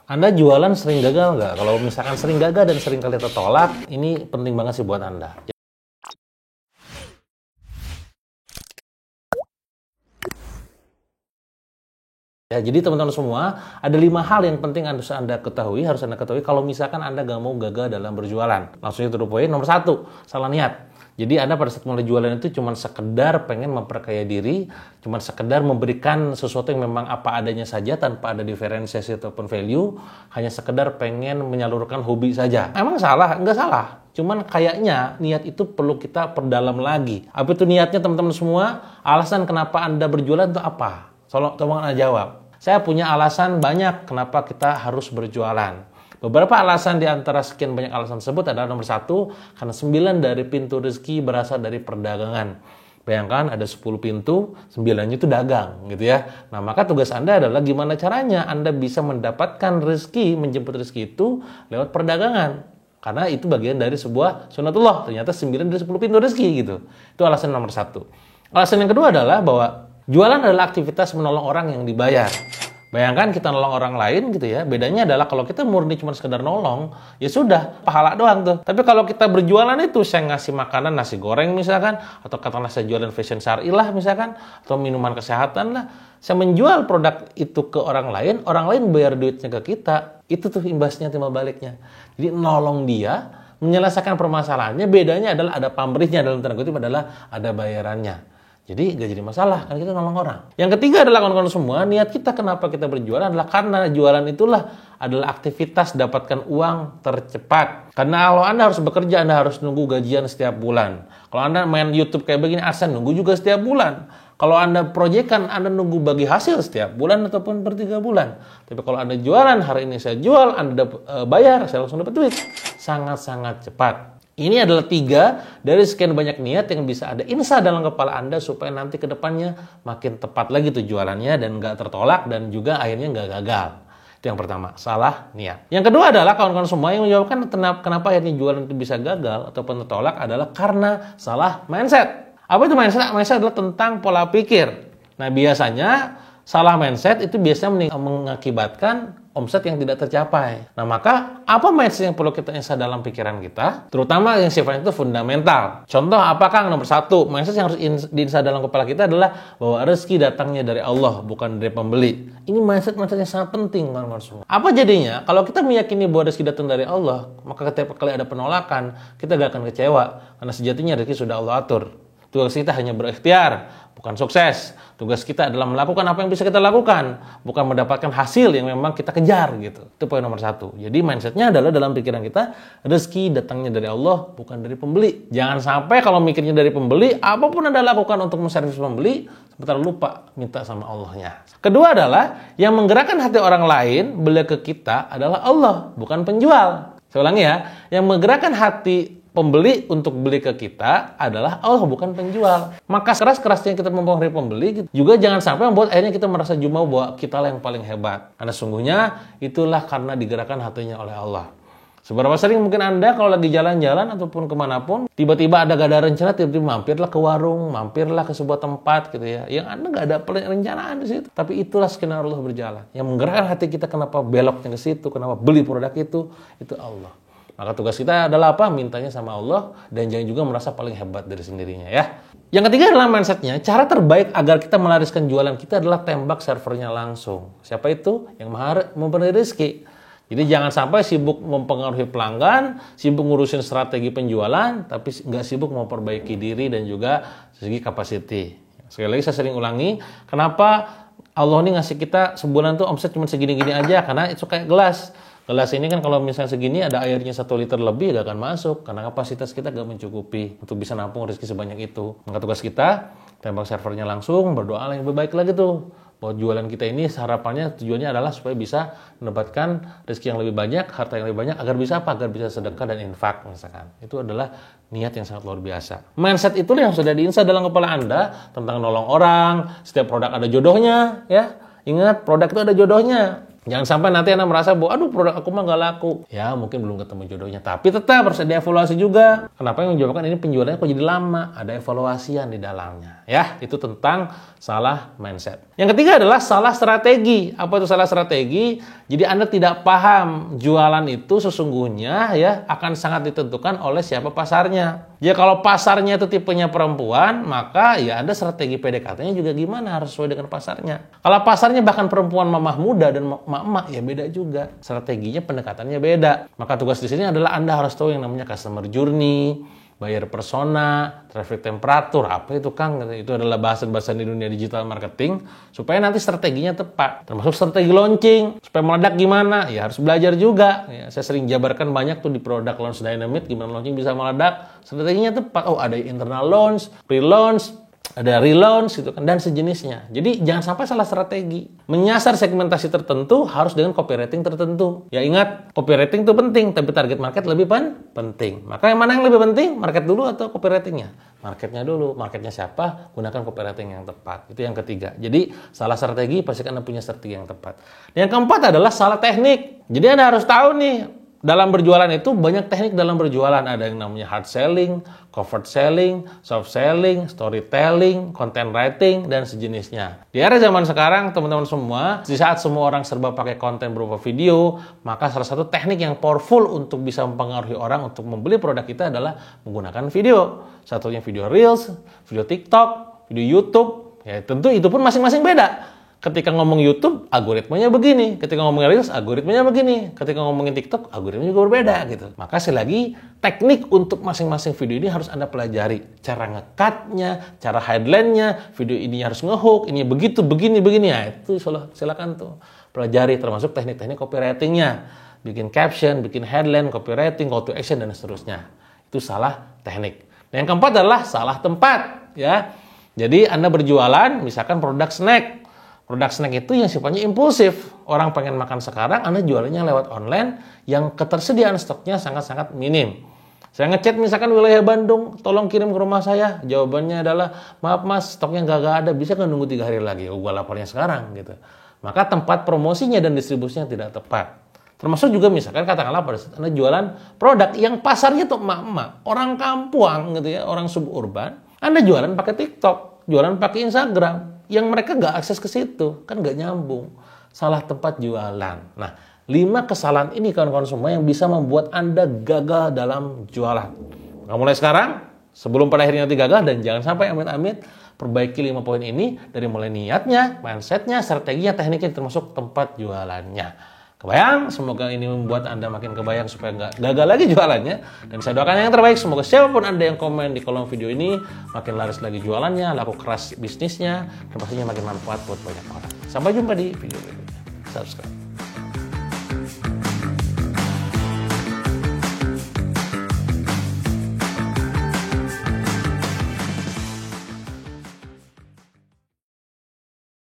Anda jualan sering gagal nggak? Kalau misalkan sering gagal dan sering kali tertolak, ini penting banget sih buat Anda. Ya, jadi teman-teman semua, ada 5 hal yang penting harus Anda ketahui kalau misalkan Anda nggak mau gagal dalam berjualan. Langsung itu poin nomor 1, salah niat. Jadi Anda pada saat mulai jualan itu cuma sekedar pengen memperkaya diri, cuma sekedar memberikan sesuatu yang memang apa adanya saja tanpa ada diferensiasi ataupun value, hanya sekedar pengen menyalurkan hobi saja. Emang salah? Nggak salah. Cuman kayaknya niat itu perlu kita perdalam lagi. Apa itu niatnya teman-teman semua? Alasan kenapa Anda berjualan itu apa? Tolong Anda jawab. Saya punya alasan banyak kenapa kita harus berjualan. Beberapa alasan di antara sekian banyak alasan tersebut adalah nomor 1, karena 9 dari pintu rezeki berasal dari perdagangan. Bayangkan ada 10 pintu, 9-nya itu dagang gitu ya. Nah, maka tugas Anda adalah gimana caranya Anda bisa mendapatkan rezeki, menjemput rezeki itu lewat perdagangan. Karena itu bagian dari sebuah sunatullah. Ternyata 9 dari 10 pintu rezeki gitu. Itu alasan nomor 1. Alasan yang kedua adalah bahwa jualan adalah aktivitas menolong orang yang dibayar. Bayangkan kita nolong orang lain gitu ya. Bedanya adalah kalau kita murni cuma sekedar nolong, ya sudah, pahala doang tuh. Tapi kalau kita berjualan itu, saya ngasih makanan nasi goreng misalkan, atau katakanlah saya jualan fashion syar'i lah misalkan, atau minuman kesehatan lah. Saya menjual produk itu ke orang lain bayar duitnya ke kita. Itu tuh imbasnya, timbal baliknya. Jadi nolong dia, menyelesaikan permasalahannya, bedanya adalah ada pamrihnya, dalam tanda kutip adalah ada bayarannya. Jadi gak jadi masalah karena kita nolong orang. Yang ketiga adalah kawan-kawan semua, niat kita kenapa kita berjualan adalah karena jualan itulah adalah aktivitas dapatkan uang tercepat. Karena kalau Anda harus bekerja, Anda harus nunggu gajian setiap bulan. Kalau Anda main YouTube kayak begini, AdSense nunggu juga setiap bulan. Kalau Anda proyekkan, Anda nunggu bagi hasil setiap bulan ataupun per 3 bulan. Tapi kalau Anda jualan, hari ini saya jual, Anda bayar, saya langsung dapat duit. Sangat-sangat cepat. Ini adalah 3 dari sekian banyak niat yang bisa ada insya dalam kepala Anda supaya nanti ke depannya makin tepat lagi tuh jualannya dan nggak tertolak dan juga akhirnya nggak gagal. Itu yang pertama, salah niat. Yang kedua adalah kawan-kawan semua yang menjawabkan kenapa akhirnya jualan itu bisa gagal ataupun tertolak adalah karena salah mindset. Apa itu mindset? Mindset adalah tentang pola pikir. Nah, biasanya salah mindset itu biasanya mengakibatkan omset yang tidak tercapai. Nah, maka apa mindset yang perlu kita insya dalam pikiran kita? Terutama yang sifatnya itu fundamental. Contoh, apakah nomor 1, mindset yang harus diinsya dalam kepala kita adalah bahwa rezeki datangnya dari Allah, bukan dari pembeli. Ini mindset yang sangat penting, teman-teman semua. Apa jadinya? Kalau kita meyakini bahwa rezeki datang dari Allah, maka ketika kali ada penolakan, kita gak akan kecewa. Karena sejatinya rezeki sudah Allah atur. Tugas kita hanya berikhtiar, bukan sukses. Tugas kita adalah melakukan apa yang bisa kita lakukan, bukan mendapatkan hasil yang memang kita kejar gitu. Itu poin nomor 1. Jadi mindsetnya adalah dalam pikiran kita, rezeki datangnya dari Allah, bukan dari pembeli. Jangan sampai kalau mikirnya dari pembeli, apapun Anda lakukan untuk menservis pembeli, sebentar lupa minta sama Allahnya. Kedua adalah, yang menggerakkan hati orang lain beli ke kita adalah Allah, bukan penjual. Saya ulangi ya, yang menggerakkan hati pembeli untuk beli ke kita adalah Allah, bukan penjual. Maka keras-kerasnya kita mempengaruhi pembeli juga jangan sampai membuat akhirnya kita merasa jumawa bahwa kita lah yang paling hebat. Karena sungguhnya itulah karena digerakkan hatinya oleh Allah. Seberapa sering mungkin Anda kalau lagi jalan-jalan ataupun kemanapun, tiba-tiba ada gak ada rencana, tiba-tiba mampirlah ke warung, mampirlah ke sebuah tempat gitu ya, yang Anda gak ada perencanaan di situ. Tapi itulah skenario Allah berjalan. Yang menggerakkan hati kita kenapa beloknya ke situ, kenapa beli produk itu Allah. Maka tugas kita adalah apa? Mintanya sama Allah dan jangan juga merasa paling hebat dari sendirinya ya. Yang ketiga adalah mindsetnya. Cara terbaik agar kita melariskan jualan kita adalah tembak servernya langsung. Siapa itu? Yang maha memberi rezeki. Jadi jangan sampai sibuk mempengaruhi pelanggan, sibuk ngurusin strategi penjualan, tapi nggak sibuk memperbaiki diri dan juga segi capacity. Sekali lagi saya sering ulangi, kenapa Allah ini ngasih kita sebulan tuh omset cuma segini-gini aja? Karena itu kayak gelas. Gelas ini kan kalau misalnya segini ada airnya 1 liter lebih gak akan masuk karena kapasitas kita gak mencukupi untuk bisa nampung rezeki sebanyak itu. Maka tugas kita tembak servernya langsung, berdoa yang lebih baik lagi tuh. Bahwa jualan kita ini harapannya tujuannya adalah supaya bisa mendapatkan rezeki yang lebih banyak, harta yang lebih banyak agar bisa apa? Agar bisa sedekah dan infak misalkan. Itu adalah niat yang sangat luar biasa. Mindset itulah yang sudah diinstal dalam kepala Anda tentang nolong orang, setiap produk ada jodohnya ya. Ingat, produk itu ada jodohnya. Jangan sampai nanti Anda merasa bahwa, aduh produk aku mah nggak laku. Ya mungkin belum ketemu jodohnya, tapi tetap harus ada evaluasi juga. Kenapa yang menyebabkan ini penjualannya kok jadi lama? Ada evaluasian di dalamnya. Ya, itu tentang salah mindset. Yang ketiga adalah salah strategi. Apa itu salah strategi? Jadi Anda tidak paham jualan itu sesungguhnya ya akan sangat ditentukan oleh siapa pasarnya. Ya kalau pasarnya itu tipenya perempuan, maka ya Anda strategi PDKT-nya juga gimana, harus sesuai dengan pasarnya. Kalau pasarnya bahkan perempuan mamah muda dan emak-emak, ya beda juga. Strateginya, pendekatannya beda. Maka tugas di sini adalah Anda harus tahu yang namanya customer journey, buyer persona, traffic temperatur, apa itu Kang? Itu adalah bahasan-bahasan di dunia digital marketing, supaya nanti strateginya tepat. Termasuk strategi launching, supaya meledak gimana? Ya harus belajar juga. Ya, saya sering jabarkan banyak tuh di produk launch dynamite, gimana launching bisa meledak. Strateginya tepat. Oh, ada internal launch, pre-launch, ada relaunch gitu kan, dan sejenisnya. Jadi jangan sampai salah strategi. Menyasar segmentasi tertentu harus dengan copywriting tertentu. Ya ingat, copywriting itu penting, tapi target market lebih penting. Maka yang mana yang lebih penting? Market dulu atau copywritingnya? Marketnya dulu. Marketnya siapa? Gunakan copywriting yang tepat. Itu yang ketiga. Jadi salah strategi, pastikan Anda punya strategi yang tepat. Yang keempat adalah salah teknik. Jadi Anda harus tahu nih, dalam berjualan itu banyak teknik dalam berjualan. Ada yang namanya hard selling, covert selling, soft selling, storytelling, content writing, dan sejenisnya. Di era zaman sekarang, teman-teman semua, di saat semua orang serba pakai konten berupa video, maka salah satu teknik yang powerful untuk bisa mempengaruhi orang untuk membeli produk kita adalah menggunakan video. Satunya video Reels, video TikTok, video YouTube. Ya tentu itu pun masing-masing beda. Ketika ngomong YouTube, algoritmanya begini. Ketika ngomongin Reels, algoritmanya begini. Ketika ngomongin TikTok, algoritmanya juga berbeda gitu. Maka sekali lagi, teknik untuk masing-masing video ini harus Anda pelajari. Cara nge-cut-nya, cara headline-nya, video ini harus nge-hook, ini begitu, begini. Ya, itu silakan tuh pelajari, termasuk teknik-teknik copywriting-nya. Bikin caption, bikin headline, copywriting, call to action, dan seterusnya. Itu salah teknik. Dan yang keempat adalah salah tempat. Ya. Jadi Anda berjualan, misalkan produk snack. Produk snack itu yang sifatnya impulsif. Orang pengen makan sekarang, Anda jualannya lewat online yang ketersediaan stoknya sangat-sangat minim. Saya ngechat misalkan wilayah Bandung, tolong kirim ke rumah saya. Jawabannya adalah, maaf mas, stoknya nggak ada, bisa nggak nunggu 3 hari lagi? Gua lapornya sekarang gitu. Maka tempat promosinya dan distribusinya tidak tepat. Termasuk juga misalkan katakanlah pada saat Anda jualan produk yang pasarnya tuh emak-emak, orang kampung gitu ya, orang suburban. Anda jualan pakai TikTok, jualan pakai Instagram. Yang mereka nggak akses ke situ, kan nggak nyambung. Salah tempat jualan. Nah, 5 kesalahan ini kawan-kawan semua yang bisa membuat Anda gagal dalam jualan. Nah, mulai sekarang, sebelum pada akhirnya nanti gagal, dan jangan sampai amit-amit, perbaiki 5 poin ini dari mulai niatnya, mindsetnya, strateginya, tekniknya, termasuk tempat jualannya. Kebayang? Semoga ini membuat Anda makin kebayang supaya nggak gagal lagi jualannya. Dan saya doakan yang terbaik. Semoga siapapun Anda yang komen di kolom video ini makin laris lagi jualannya, laku keras bisnisnya, dan pastinya makin manfaat buat banyak orang. Sampai jumpa di video berikutnya. Subscribe.